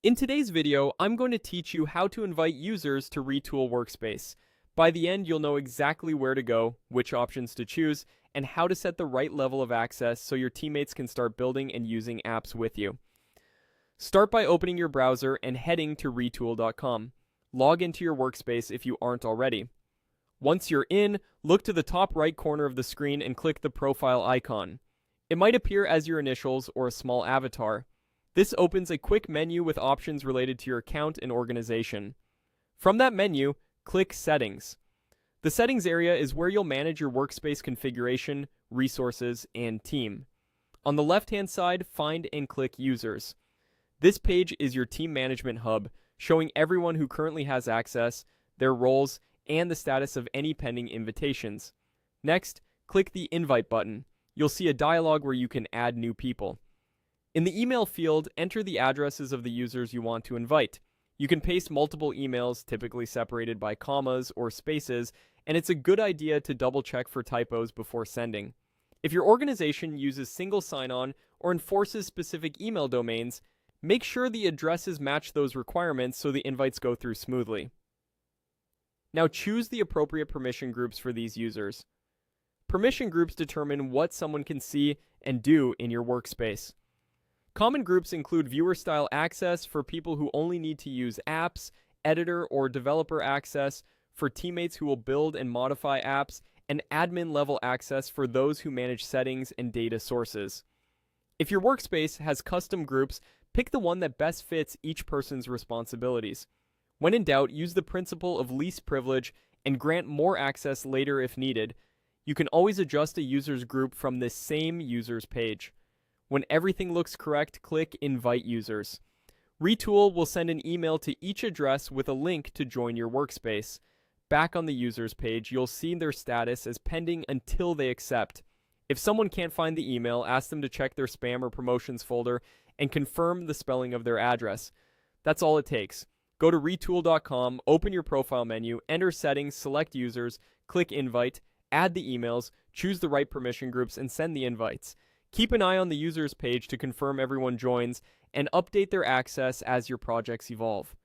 In today's video, I'm going to teach you how to invite users to Retool Workspace. By the end, you'll know exactly where to go, which options to choose, and how to set the right level of access so your teammates can start building and using apps with you. Start by opening your browser and heading to retool.com. Log into your workspace if you aren't already. Once you're in, look to the top right corner of the screen and click the profile icon. It might appear as your initials or a small avatar. This opens a quick menu with options related to your account and organization. From that menu, click Settings. The Settings area is where you'll manage your workspace configuration, resources, and team. On the left-hand side, find and click Users. This page is your team management hub, showing everyone who currently has access, their roles, and the status of any pending invitations. Next, click the Invite button. You'll see a dialog where you can add new people. In the email field, enter the addresses of the users you want to invite. You can paste multiple emails, typically separated by commas or spaces, and it's a good idea to double check for typos before sending. If your organization uses single sign-on or enforces specific email domains, make sure the addresses match those requirements so the invites go through smoothly. Now choose the appropriate permission groups for these users. Permission groups determine what someone can see and do in your workspace. Common groups include viewer-style access for people who only need to use apps, editor or developer access for teammates who will build and modify apps, and admin-level access for those who manage settings and data sources. If your workspace has custom groups, pick the one that best fits each person's responsibilities. When in doubt, use the principle of least privilege and grant more access later if needed. You can always adjust a user's group from this same user's page. When everything looks correct, click Invite Users. Retool will send an email to each address with a link to join your workspace. Back on the users page, you'll see their status as pending until they accept. If someone can't find the email, ask them to check their spam or promotions folder and confirm the spelling of their address. That's all it takes. Go to retool.com, open your profile menu, enter settings, select users, click invite, add the emails, choose the right permission groups, and send the invites. Keep an eye on the users page to confirm everyone joins and update their access as your projects evolve.